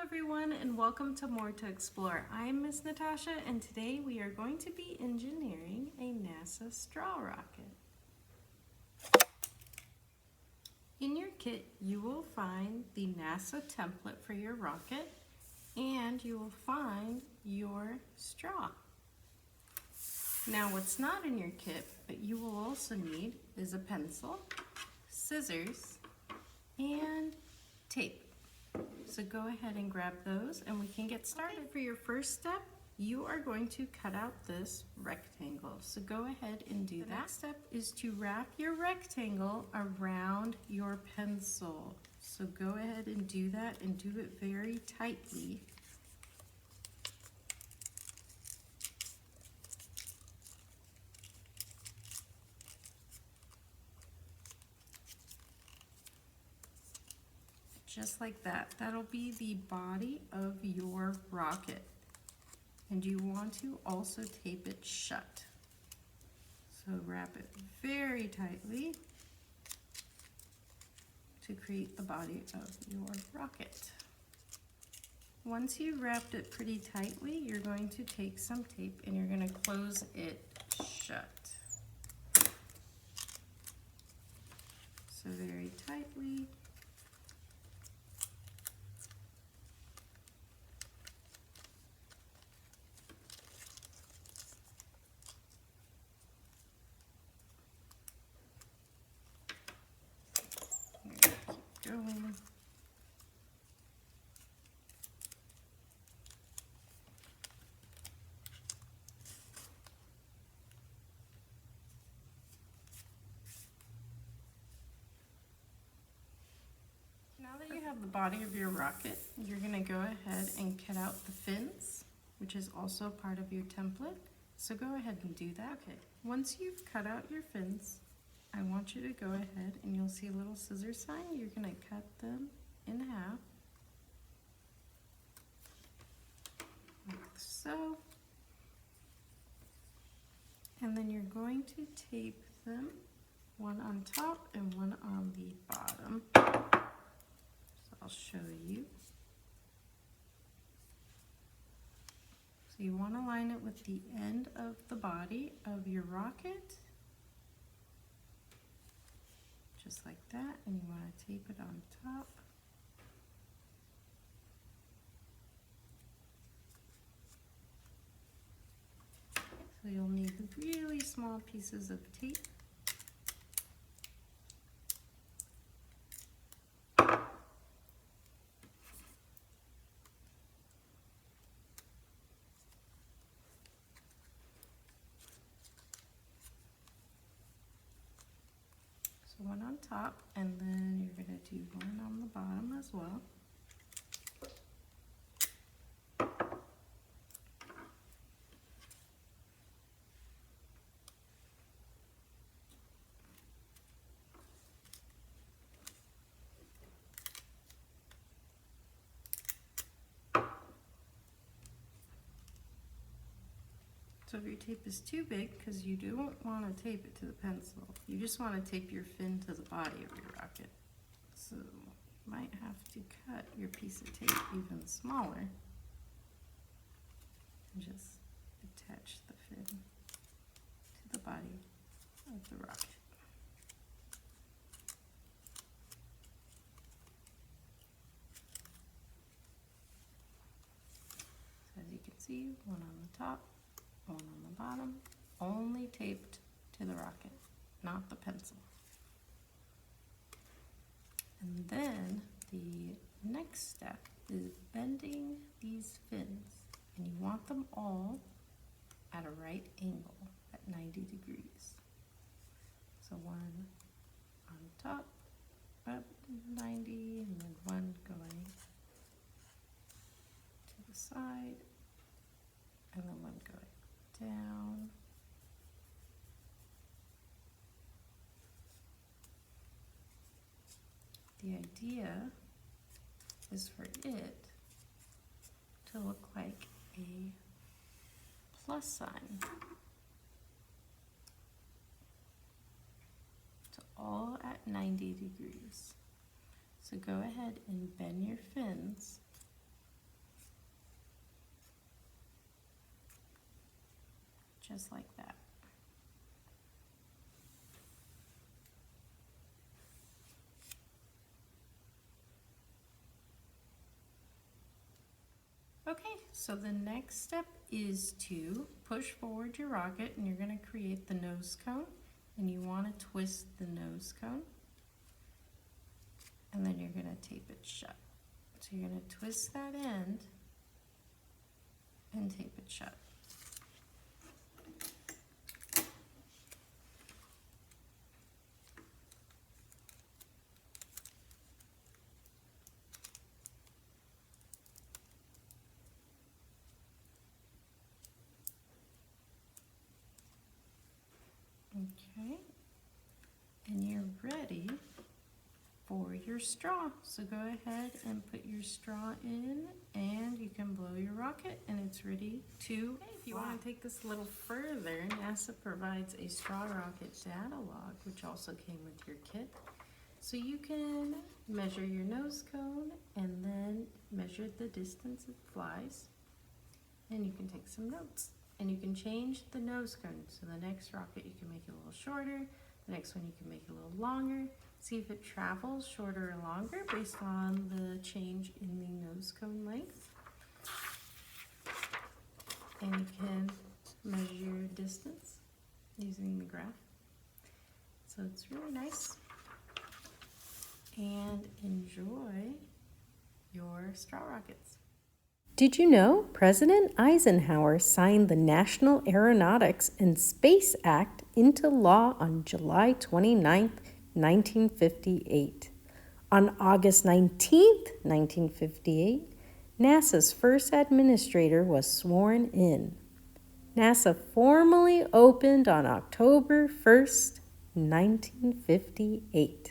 everyone, and welcome to More to Explore. I'm Miss Natasha, and today we are going to be engineering a NASA straw rocket. In your kit, you will find the NASA template for your rocket, and you will find your straw. Now, what's not in your kit, but you will also need, is a pencil, scissors, and tape. So go ahead and grab those and we can get started. For your first step, you are going to cut out this rectangle. So go ahead and do that. The next step is to wrap your rectangle around your pencil. So go ahead and do that and do it very tightly. Just like that. That'll be the body of your rocket. And you want to also tape it shut. So wrap it very tightly to create the body of your rocket. Once you've wrapped it pretty tightly, you're going to take some tape and you're going to close it shut. So very tightly. Going. Now that you have the body of your rocket, you're going to go ahead and cut out the fins, which is also part of your template. So go ahead and do that. Okay. Once you've cut out your fins, I want you to go ahead and you'll see a little scissor sign. You're going to cut them in half, like so. And then you're going to tape them, one on top and one on the bottom. So I'll show you. So you want to line it with the end of the body of your rocket. Just like that, and you want to tape it on top. So you'll need really small pieces of tape. One on top, and then you're going to do one on the bottom as well. So if your tape is too big, because you don't want to tape it to the pencil, you just want to tape your fin to the body of your rocket. So you might have to cut your piece of tape even smaller and just attach the fin to the body of the rocket. So as you can see, one on the top, one on the bottom, only taped to the rocket, not the pencil. And then the next step is bending these fins, and you want them all at a right angle at 90 degrees. So one on top, up 90, and then one going to the side, and then one going down. The idea is for it to look like a plus sign. So all at 90 degrees. So go ahead and bend your fins just like that. Okay, so the next step is to push forward your rocket, and you're going to create the nose cone, and you want to twist the nose cone, and then you're going to tape it shut. So you're going to twist that end and tape it shut. Okay, and you're ready for your straw. So go ahead and put your straw in, and you can blow your rocket, and it's ready to fly. If you want to take this a little further, NASA provides a straw rocket data log, which also came with your kit. So you can measure your nose cone and then measure the distance it flies, and you can take some notes. And you can change the nose cone. So the next rocket you can make it a little shorter, the next one you can make it a little longer. See if it travels shorter or longer based on the change in the nose cone length. And you can measure your distance using the graph. So it's really nice. And enjoy your straw rockets. Did you know President Eisenhower signed the National Aeronautics and Space Act into law on July 29, 1958? On August 19, 1958, NASA's first administrator was sworn in. NASA formally opened on October 1, 1958.